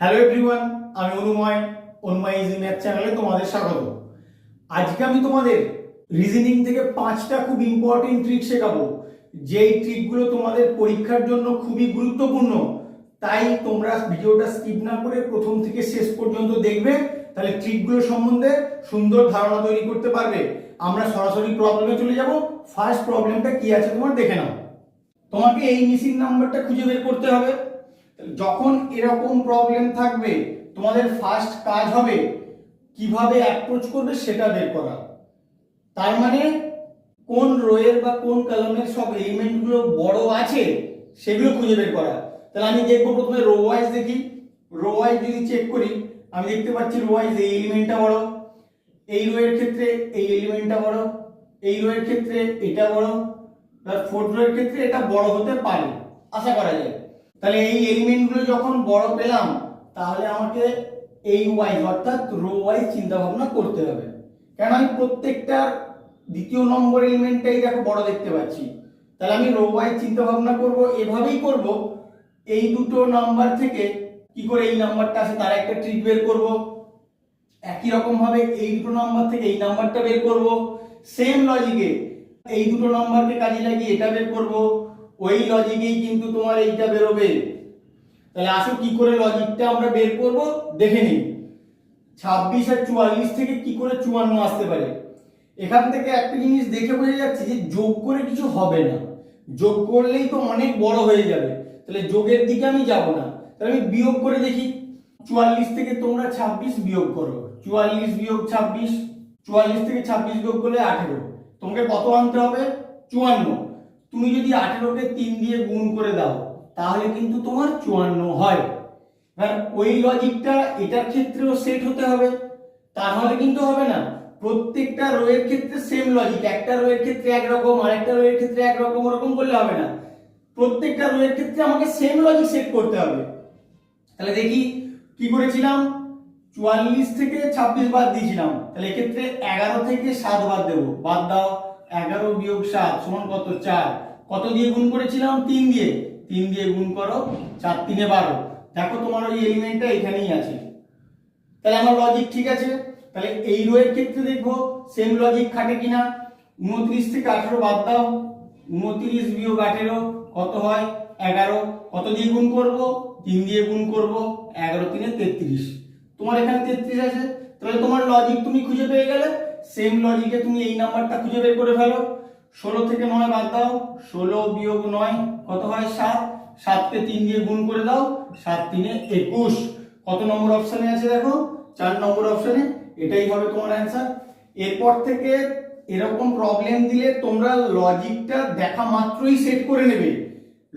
Hello everyone, আমি অনুময় easy math চ্যানেলে তোমাদের স্বাগত। আজকে আমি তোমাদের রিজনিং থেকে 5টা খুব ইম্পর্টেন্ট ট্রিক শেখাবো, যেই ট্রিকগুলো তোমাদের পরীক্ষার জন্য খুবই গুরুত্বপূর্ণ। তাই তোমরা ভিডিওটা স্কিপ না করে প্রথম থেকে শেষ পর্যন্ত দেখবে, তাহলে ট্রিকগুলো সম্বন্ধে সুন্দর ধারণা তৈরি করতে পারবে। আমরা সরাসরি প্রবলেমে চলে যাব। ফার্স্ট প্রবলেমটা কি আছে তোমার দেখে নাও। তোমাকে এই মিসিং নাম্বারটা খুঁজে বের করতে হবে। যখন এরকম প্রবলেম থাকবে, তোমাদের ফার্স্ট কাজ হবে কিভাবে অ্যাপ্রোচ করবে সেটা বের করা। তার মানে কোন রোয়ের বা কোন কলামের সব এলিমেন্টগুলো বড় আছে সেগুলো খুঁজে বের করা। তাহলে আমি দেখবো প্রথমে রো ওয়াইজ দেখি। রো ওয়াইজ যদি চেক করি, আমি দেখতে পাচ্ছি রো ওয়াইজ এই এলিমেন্টটা বড়, এই রো এর ক্ষেত্রে এই এলিমেন্টটা বড়, এই রো এর ক্ষেত্রে এটা বড়, আর ফোর্থ রো এর ক্ষেত্রে এটা বড় হতে পারে, আশা করা যায়। তাহলে এই এলিমেন্টগুলো যখন বড় পেলাম, তাহলে আমাকে এই ওয়াইজ অর্থাৎ রো ওয়াইজ চিন্তা ভাবনা করতে হবে। কারণ আমি প্রত্যেকটা দ্বিতীয় নম্বর এলিমেন্টটাই দেখো বড় দেখতে পাচ্ছি। তাহলে আমি রো ওয়াইজ চিন্তা ভাবনা করব, এভাবেই করব। এই দুটো নাম্বার থেকে কি করে এই নাম্বারটা আসে তার একটা ট্রিক বের করব। একই রকম ভাবে এই দুটো নাম্বার থেকে এই নাম্বারটা বের করব। সেম লজিকে এই দুটো নাম্বারকে কাজে লাগিয়ে এটা বের করব। ওই লজিকেই কিন্তু তোমার এইটা বেরোবে। তাহলে আসো কি করে লজিকটা আমরা বের করব দেখে নিই। 26 আর 44 থেকে কি করে 54 আসতে পারে। এখান থেকে একটা জিনিস দেখে বোঝা যাচ্ছে যে যোগ করে কিছু হবে না, যোগ করলেই তো অনেক বড় হয়ে যাবে। তাহলে যোগের দিকে আমি যাব না। তাহলে আমি বিয়োগ করে দেখি। 44 থেকে তোমরা 26 বিয়োগ করো। 44 বিয়োগ 26, 44 থেকে 26 বিয়োগ করলে 18। তোমাকে কত আনতে হবে? 54। তুমি যদি 18কে 3 দিয়ে গুণ করে দাও, তাহলে কিন্তু তোমার 54 হয়। এবার ওই লজিকটা এটার ক্ষেত্রেও সেট হতে হবে, তাহলে কিন্তু হবে না। প্রত্যেকটা রো এর ক্ষেত্রে সেম লজিক, একটা রো এর ক্ষেত্রে একরকম, আরেকটা রো এর ক্ষেত্রে একরকম, ওরকম করলে হবে না। প্রত্যেকটা রো এর ক্ষেত্রে আমাকে সেম লজিক সেট করতে হবে। তাহলে দেখি কি করেছিলাম। 44 থেকে 26 বাদ দিয়েছিলাম, তাহলে এক্ষেত্রে 11 থেকে 7 বাদ দেবো। বাদ দাও। 11 বিয়োগ 7 সমান কত? 4। কত দিয়ে গুণ করেছিলাম? 3 দিয়ে। 3 দিয়ে গুণ করো, 4 3 12। দেখো তোমার ওই এলিমেন্টটা এখানেই আছে। তাহলে আমার লজিক ঠিক আছে। তাহলে এই রো এর ক্ষেত্রে দেখবো সেম লজিক খাটে কিনা। 29 থেকে 18 বাদ দাও। 29 বিয়োগ 18 কত হয়? 11। কত দিয়ে গুণ করব? 3 দিয়ে গুণ করব। 11 3 33। তোমার এখানে 33 আছে। তাহলে তোমার লজিক তুমি খুঁজে পেয়ে গেলে। সেম লজিকে তুমি এই নাম্বারটা খুঁজে বের করে ফেলো। 16 থেকে 9 বাদ দাও। 16 বিয়োগ 9 কত হয়? 7। 7 কে 3 দিয়ে গুণ করে দাও। 7 3 21। কত নম্বর অপশনে আছে দেখো? 4 নম্বর অপশনে। এটাই হবে তোমার অ্যান্সার। এরপর থেকে এরকম প্রবলেম দিলে তোমরা লজিকটা দেখা মাত্রই সেট করে নেবে।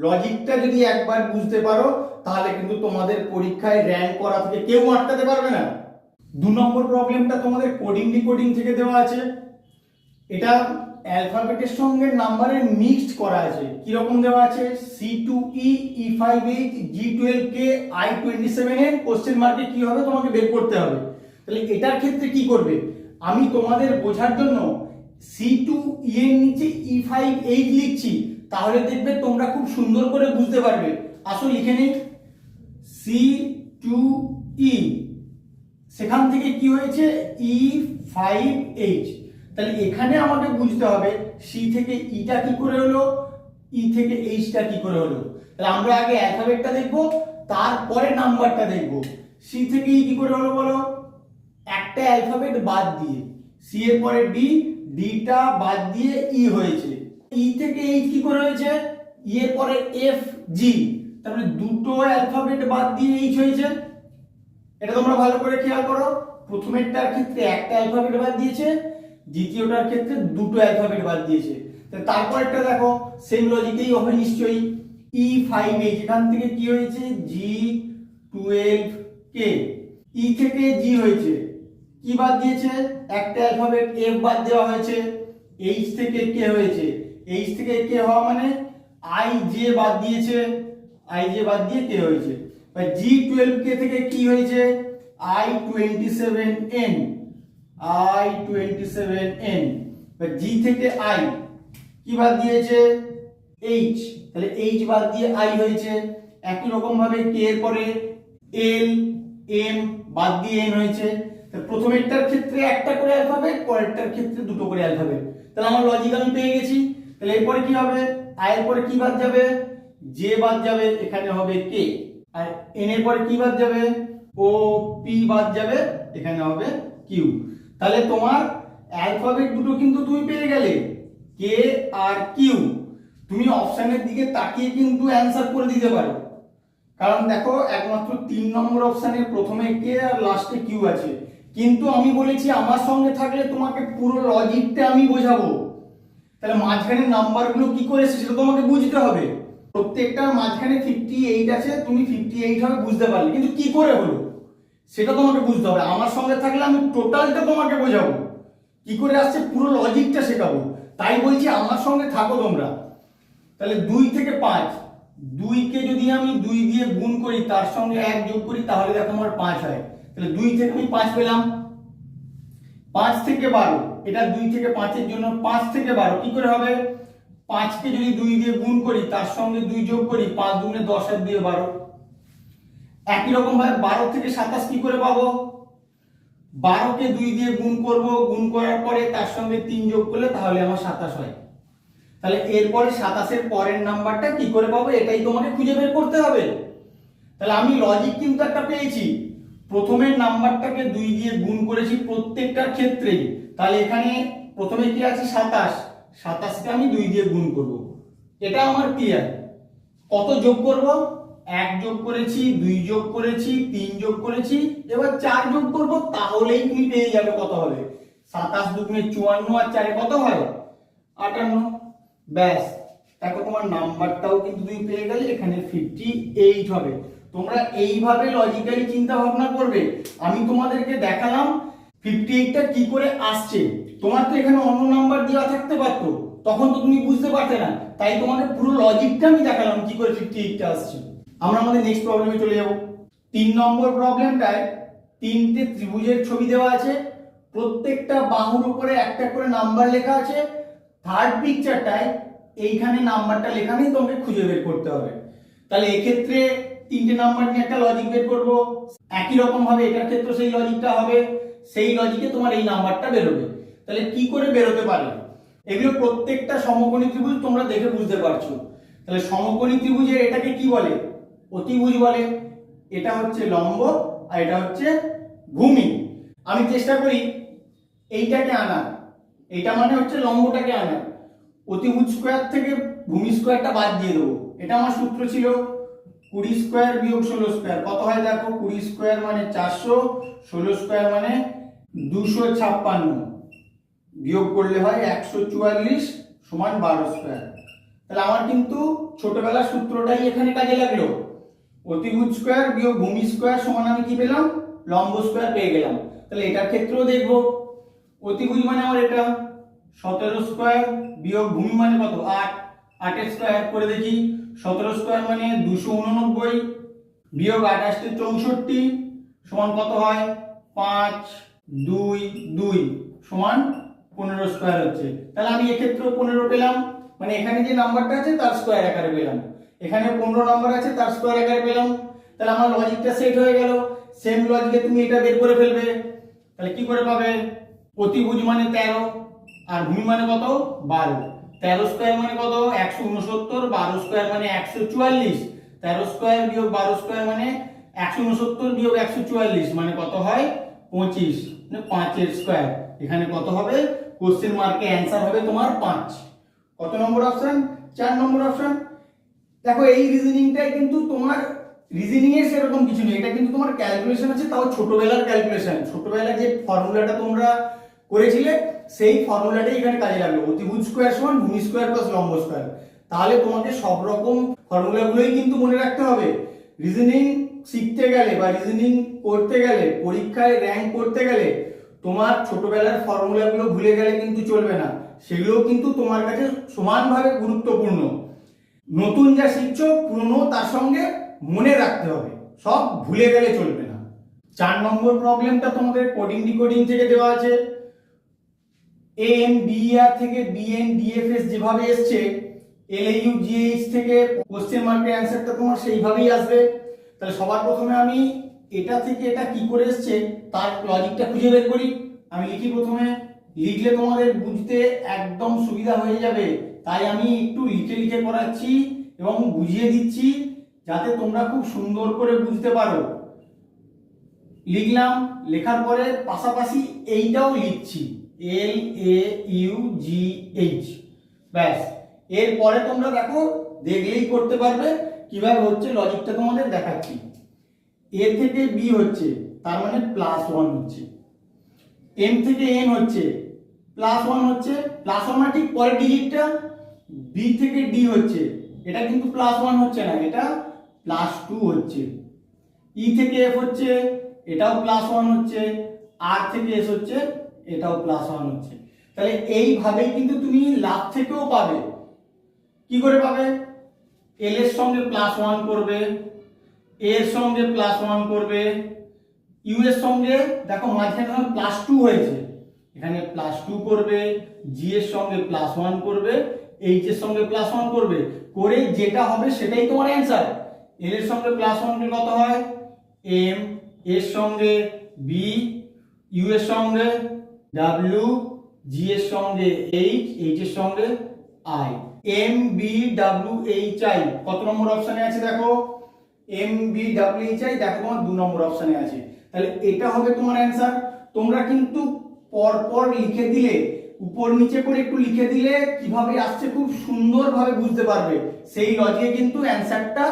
লজিকটা যদি একবার বুঝতে পারো, তাহলে কিন্তু তোমাদের পরীক্ষায় র্যাঙ্ক করা থেকে কেউ আটকাতে পারবে না। 2 নম্বর প্রবলেমটা তোমাদের কোডিং ডিকোডিং থেকে দেওয়া আছে। এটা অ্যালফাবেটের সঙ্গে নাম্বারের মিক্সড করা আছে। কি রকম দেওয়া আছে? C2E E5H G12K I27N question মার্কে কি হবে তোমাকে বের করতে হবে। তাহলে এটার ক্ষেত্রে কি করবে? আমি তোমাদের বোঝার জন্য C2E এর নিচে E5H লিখছি, তাহলে দেখবে তোমরা খুব সুন্দর করে বুঝতে পারবে। আসো লিখে নেই। C2E, সেখান থেকে কি হয়েছে? E5H। তাহলে এখানে আমাকে বুঝতে হবে সি থেকে ইটা কি করে হলো, ই থেকে এইচটা কি করে হলো। তাহলে আমরা আগে অ্যালফাবেটটা দেখব, তারপরে নাম্বারটা দেখব। সি থেকে ই কি করে হলো বলো? একটা অ্যালফাবেট বাদ দিয়ে, সি এর পরে ডি, ডিটা বাদ দিয়ে ই হয়েছে। ই থেকে এইচ কি করে হয়েছে? ই এর পরে এফ জি, তারপরে দুটো অ্যালফাবেট বাদ দিয়ে এইচ হয়েছে। এটা তোমরা ভালো করে খেয়াল করো। প্রথমেরটার ক্ষেত্রে একটা অ্যালফাবেট বাদ দিয়েছে, দ্বিতীয়টার ক্ষেত্রে দুটো অ্যালফাবেট বাদ দিয়েছে। তারপরটা দেখো সেম লজিকেই হবে নিশ্চয়ই। E5H, এখান থেকে কি হয়েছে? G12K। ই থেকে জি হয়েছে, কি বাদ দিয়েছে? একটা অ্যালফাবেট এফ বাদ দেওয়া হয়েছে। এইচ থেকে কে হয়েছে, এইচ থেকে কে হওয়া মানে আই জে বাদ দিয়েছে, আই জে বাদ দিয়ে কে হয়েছে। G12K থেকে কি হয়েছে? I27N, I27N। জি থেকে আই কি বাদ দিয়েছে? এইচ, তাহলে এইচ বাদ দিয়ে আই হয়েছে। একই রকম ভাবে কে এর পরে এল এম বাদ দিয়ে এন হয়েছে। প্রথমেরটার ক্ষেত্রে একটা করে অ্যালফাবেট, পরেরটার ক্ষেত্রে দুটো করে অ্যালফাবেট। তাহলে আমার লজিক আমি পেয়ে গেছি। তাহলে এরপরে কি হবে, আই এর পরে কি বাদ যাবে, জে বাদ যাবে, এখানে হবে কে। আর এন এর পরে কি বাদ যাবে, ও পি বাদ যাবে, এখানে হবে কিউ। তাহলে তোমার অ্যালফাবেট দুটো কিন্তু তুমি পেয়ে গেলে, কে আর কিউ। তুমি অপশনের দিকে তাকিয়ে কিন্তু অ্যান্সার করে দিতে পারো, কারণ দেখো একমাত্র 3 নম্বর অপশনের প্রথমে কে আর লাস্টে কিউ আছে। কিন্তু আমি বলেছি আমার সঙ্গে থাকলে তোমাকে পুরো লজিকটা আমি বোঝাবো। তাহলে মাঝখানে নাম্বারগুলো কি করে এসেছে সেটা তোমাকে বুঝতে হবে। প্রত্যেকটার মাঝখানে 58 আছে, তুমি 58 হবে বুঝতে পারলে, কিন্তু কি করে হলো সেটা তোমাকে বুঝতে হবে। আমার সঙ্গে থাকলে আমি টোটালটা তোমাকে বোঝাবো, কি করে আসছে পুরো লজিকটা শেখাবো। তাই বলছি আমার সঙ্গে থাকো তোমরা। তাহলে 2 থেকে 5, 2 কে যদি আমি 2 দিয়ে গুণ করি তার সঙ্গে 1 যোগ করি তাহলে দেখো আমার 5 হয়। তাহলে 2 থেকে আমি 5 পেলাম। 5 থেকে 12, এটা 2 থেকে 5 এর জন্য 5 থেকে 12 কি করে হবে, 5 কে যদি 2 দিয়ে গুণ করি তার সঙ্গে 2 যোগ করি, 5 দুগুণে 10 আর 2 12। একই রকম ভাবে 12 থেকে 27 কি করে পাবো, 12 কে 2 দিয়ে গুণ করব, গুণ করার পরে তার সঙ্গে 3 যোগ করলে তাহলে আমার 27 হয়। তাহলে এরপরে 27 এর পরের নাম্বারটা কি করে পাবো, এটাই তোমাকে খুঁজে বের করতে হবে। তাহলে আমি লজিক কিন্তু একটা পেয়েছি, প্রথমের নাম্বারটাকে 2 দিয়ে গুণ করেছি প্রত্যেকটার ক্ষেত্রেই। তাহলে এখানে প্রথমে কি আছে 27, 27 কে আমি 2 দিয়ে গুণ করব, এটা আমার ক্লিয়ার। কত যোগ করব, 1 যোগ করেছি, 2 যোগ করেছি, 3 যোগ করেছি, এবার 4 যোগ করব, তাহলেই তুমি পেয়ে যাবে কত হবে। 27 দুগুণে 54 আর 4 কত হয় 58। ব্যাস, দেখো তোমার নাম্বারটাও কিন্তু তুমি পেয়ে গেলে, এখানে 58 হবে। তোমরা এইভাবে লজিক্যালি চিন্তা ভাবনা করবে। আমি তোমাদেরকে দেখালাম 58টা কি করে আসছে। তোমার তো এখানে অন্য নাম্বার দেওয়া থাকতে পারতো, তখন তো তুমি বুঝতে পারতে না। তাই তোমাদের পুরো লজিকটা আমি দেখালাম কি করে 58টা আসছে। আমরা আমাদের নেক্সট প্রবলেমে চলে যাব। 3 নম্বর প্রবলেমটায় 3টে ত্রিভুজের ছবি দেওয়া আছে, প্রত্যেকটা বাহুর উপরে একটা করে নাম্বার লেখা আছে। থার্ড পিকচারটায় এইখানে নাম্বারটা লেখা নেই, তোমাকে খুঁজে বের করতে হবে। তাহলে এক্ষেত্রে 3টে নাম্বার নিয়ে একটা লজিক বের করব। একই রকম ভাবে এটার ক্ষেত্রে সেই লজিকটা হবে, সেই লজিকে তোমার এই নাম্বারটা বেরোবে। তাহলে কি করে বেরোতে পারে, এগুলো প্রত্যেকটা সমকোণী ত্রিভুজ, তোমরা দেখে বুঝতে পারছো। তাহলে সমকোণী ত্রিভুজের এটাকে কি বলে, অতিভুজ বলে। এটা হচ্ছে লম্ব আর এটা হচ্ছে ভূমি। আমি চেষ্টা করি এইটাকে আনার, এটা মানে হচ্ছে লম্বটাকে আনার। অতিভুজ স্কয়ার থেকে ভূমি স্কয়ারটা বাদ দিয়ে দেবো। এটা আমার সূত্র ছিল 20 স্কয়ার বিয়োগ 16 স্কয়ার কত হয় দেখো, 20 স্কয়ার মানে 400, 16 স্কয়ার মানে 256, বিয়োগ করলে হয় 144 সমান 12 স্কয়ার। তাহলে আমার কিন্তু ছোটবেলার সূত্রটাই এখানে কাজে লাগলো। অতিভুজ স্কয়ার বিয়োগ ভূমি স্কয়ার সমান আমি কি পেলাম, লম্ব স্কয়ার পেয়ে গেলাম। তাহলে এটার ক্ষেত্রেও দেখবো, অতিভুজ মানে আমার এটা 17 স্কয়ার বিয়োগ ভূমি মানে কত 8, 8 এর স্কয়ার করে দেখি, 17 স্কয়ার মানে 289 বিয়োগ 28 তে 64 সমান কত হয় 5, 2, 2 সমান 15 স্কয়ার হচ্ছে। তাহলে আমি এক্ষেত্রে 15 পেলাম, মানে এখানে যে নাম্বারটা আছে তার স্কয়ার আকারে পেলাম, এখানে 15 নাম্বার আছে তার স্কয়ার আকারে পেলাম। তাহলে আমার লজিকটা সেট হয়ে গেল। সেম লজিকে তুমি এটা বের করে ফেলবে। তাহলে কি করে পাবে, অতিভুজ মানে 13 আর ভূমি মানে কত 12, 13 স্কয়ার মানে কত 169, 12 স্কয়ার মানে 144, 13 স্কয়ার বিয়োগ 12 স্কয়ার মানে 169 বিয়োগ 144 মানে কত হয় 25, মানে 5 এর স্কয়ার। এখানে কত হবে, কোশ্চেন মার্কে অ্যানসার হবে তোমার 5। কত নম্বর অপশন, 4 নম্বর অপশন। দেখো এই রিজনিংটাই কিন্তু তোমার, রিজনিং এর সেরকম কিছু নেই, এটা কিন্তু তোমার ক্যালকুলেশন আছে, তাও ছোটবেলার ক্যালকুলেশন। ছোটবেলায় যে ফর্মুলাটা তোমরা করেছিলে সেই ফর্মুলাটাই এখানে কাজে লাগলো, অতিভুজ স্কয়ার সমান ভূমি স্কয়ার প্লাস লম্ব স্কয়ার। তাহলে তোমাকে সব রকম ফর্মুলাগুলোই কিন্তু মনে রাখতে হবে। রিজনিং শিখতে গেলে বা রিজনিং করতে গেলে, পরীক্ষায় র্যাঙ্ক করতে গেলে তোমার ছোটবেলার ফর্মুলাগুলো ভুলে গেলে কিন্তু চলবে না, সেগুলো কিন্তু তোমার কাছে সমানভাবে গুরুত্বপূর্ণ। নতুন যা শিখছো পুরনো তার সঙ্গে মনে রাখতে হবে, সব ভুলে গেলে চলবে না। 4 নম্বর প্রবলেমটা তোমাদের কোডিং ডিকোডিং থেকে দেওয়া আছে। ANBER থেকে BNDFS যেভাবে এসছে, LAU GH থেকে কোশ্চেন মার্কের অ্যানসারটা তোমার সেইভাবেই আসবে। তাহলে সবার প্রথমে আমি এটা থেকে এটা কি করে এসছে তার লজিকটা খুঁজে বের করি। আমি লিখি প্রথমে, লিখলে তোমাদের বুঝতে একদম সুবিধা হয়ে যাবে, তাই আমি একটু লিখে লিখে করাচ্ছি এবং বুঝিয়ে দিচ্ছি যাতে তোমরা খুব সুন্দর করে বুঝতে পারো। লিখলাম, লেখার পরে পাশাপাশি এইটাও লিখছি, LAUGH, ব্যাস। এরপরে তোমরা দেখো, দেখলেই করতে পারবে কিভাবে হচ্ছে, লজিকটা তোমাদের দেখাচ্ছি। এ থেকে বি হচ্ছে, তার মানে +1 হচ্ছে। এম থেকে এন হচ্ছে, +1 হচ্ছে, +1 মানে ঠিক পরের ডিজিটটা। বি থেকে ডি হচ্ছে, এটা কিন্তু +1 হচ্ছে না, এটা +2 হচ্ছে। ই থেকে এফ হচ্ছে, এটাও +1 হচ্ছে। আর থেকে এস হচ্ছে, এটাও +1 হচ্ছে। তাহলে এইভাবেই কিন্তু তুমি লাভ থেকেও পাবে। কি করে পাবে? এল এর সঙ্গে +1 করবে, এর সঙ্গে +1 করবে, ইউ এর সঙ্গে দেখো মাঝখানে +2 হয়েছে, এখানে +2 করবে, জি এর সঙ্গে +1 করবে, এইচ এর সঙ্গে +1 করবে, করে যেটা হবে সেটাই তোমার অ্যান্সার। এল এর সঙ্গে +1 কে কত হয়? এম, এর সঙ্গে বি, ইউ এর সঙ্গে ডাব্লিউ, জি এর সঙ্গে এইচ, এইচ এর সঙ্গে I. M B W H I কত নম্বর অপশনে আছে দেখো? M B W H I দেখো তোমার 2 নম্বর অপশনে আছে। তাহলে এটা হবে তোমার অ্যান্সার। তোমরা কিন্তু পর পর লিখে দিলে, উপর নিচে করে একটু লিখে দিলে কিভাবে আসছে খুব সুন্দরভাবে বুঝতে পারবে। সেই লজিকে কিন্তু অ্যান্সারটা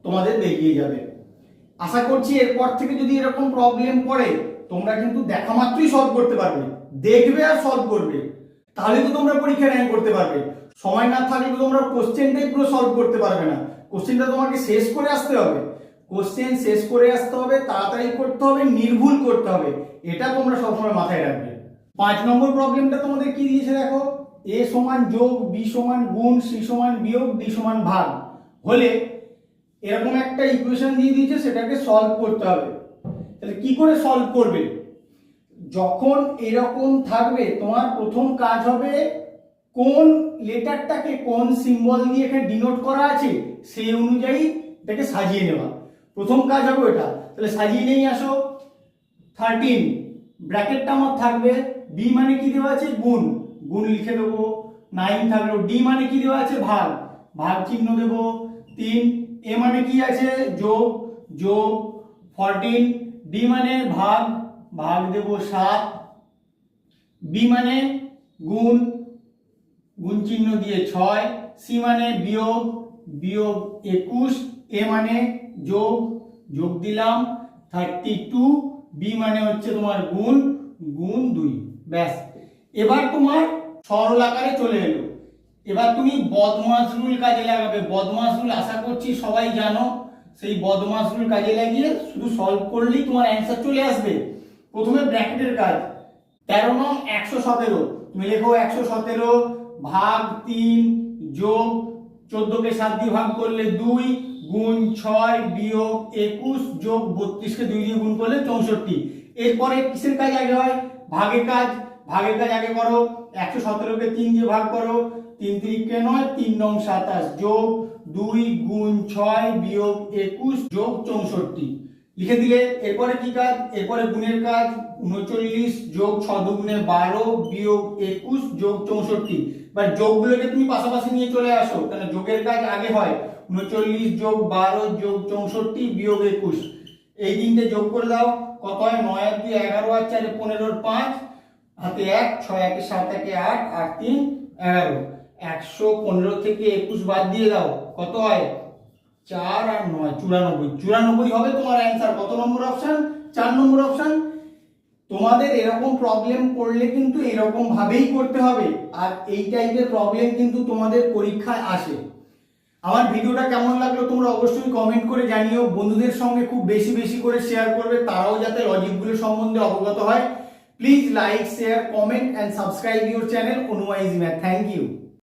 তোমাদের দেখিয়ে যাবে। আশা করছি এরপর থেকে যদি এরকম প্রবলেম পড়ে তোমরা কিন্তু দেখা মাত্রই সলভ করতে পারবে, দেখবে আর সলভ করবে, তাহলে তো তোমরা পরীক্ষা র্যাঙ্ক করতে পারবে। সময় না থাকলে তো তোমরা কোশ্চেনটাই পুরো সলভ করতে পারবে না। কোশ্চেনটা তোমাকে শেষ করে আসতে হবে, কোশ্চেন শেষ করে আসতে হবে, তাড়াতাড়ি করতে হবে, নির্ভুল করতে হবে, এটা তোমরা সবসময় মাথায় রাখবে। 5 নম্বর প্রবলেমটা তোমাদের কি দিয়েছে দেখো, এ সমান যোগ, বি সমান গুণ, সি সমান বিয়োগ, ডি সমান ভাগ হলে এরকম একটা ইকুয়েশন দিয়ে দিয়েছে, সেটাকে সলভ করতে হবে। তাহলে কি করে সলভ করবে? যখন এরকম থাকবে তোমার প্রথম কাজ হবে কোন লেটারটাকে কোন সিম্বল দিয়ে এখানে ডিনোট করা আছে সেই অনুযায়ী এটাকে সাজিয়ে নেওয়া। প্রথম কাজ হবে এটা। তাহলে সাজিয়ে নিয়ে আসো। 13 ব্র্যাকেটটা আমার থাকবে, বি মানে কি দেওয়া আছে? গুণ, গুণ লিখে দেবো। 9 থাকলো, ডি মানে কি দেওয়া আছে? ভাগ, ভাগ চিহ্ন দেবো। 3 এ মানে কি আছে? যোগ, যোগ 14, ডি মানে ভাগ, ভাগ দেব 7, বি মানে গুণ, গুণ চিহ্ন দিয়ে 6, সি মানে বিয়োগ, বিয়োগ 21, এ মানে যোগ, যোগ দিলাম 32, বি মানে হচ্ছে তোমার গুণ, গুণ 2। ব্যাস, এবার তোমার সরল আকারে চলে এলো। এবার তুমি বদমাস রুল কাজে লাগাবে। বদমাস রুল আশা করছি সবাই জানো। সেই বদমাস রুল কাজে লাগিয়ে শুধু সলভ করলেই তোমার অ্যান্সার চলে আসবে। প্রথমে ব্র্যাকেটের কাজ, 13 নং 117, তুমি লেখো 117 ভাগ 3 যোগ 14 কে 7 দিয়ে ভাগ করলে 2 গুণ 6 বিয়োগ 21 যোগ 32 কে 2 দিয়ে গুণ করলে 64। এরপরে কিসের কাজ আগে হয়? ভাগের কাজ। ভাগের কাজ আগে করো। 117 কে 3 দিয়ে ভাগ করো, 3 3 9, 3 নং 27 যোগ 2 গুণ 6 বিয়োগ 21 যোগ 64 লিখে দিলে। এরপরে কি কাজ? এরপরে গুণের কাজ, 39 যোগ 6 দুগুণে 12 বিয়োগ 21 যোগ 64। এবার যোগগুলোকে তুমি পাশাপাশি নিয়ে চলে আসো, কারণ যোগের কাজ আগে হয়। 39 যোগ 12 যোগ 64 বিয়োগ 21, এই তিনটে যোগ করে দাও, কত হয়? 9 আর 2 11, আর 4 15, 5 হাতে 1, 6 1 7 1 8, 8 3 11। 115 থেকে 21 বাদ দিয়ে দাও, কত হয়? 4 আর 9 94। 94 হবে তোমার অ্যান্সার। কত নম্বর অপশন? 4 নম্বর অপশন। তোমাদের এরকম প্রবলেম পড়লে কিন্তু এরকম ভাবেই করতে হবে, আর এই টাইপের প্রবলেম কিন্তু তোমাদের পরীক্ষায় আসে। আমার ভিডিওটা কেমন লাগলো তোমরা অবশ্যই কমেন্ট করে জানিও। বন্ধুদের সঙ্গে খুব বেশি বেশি করে শেয়ার করবে, তারাও যাতে লজিকগুলো সম্বন্ধে অবগত হয়। Please like, share, comment and subscribe your channel Onu Easy Math. Thank you.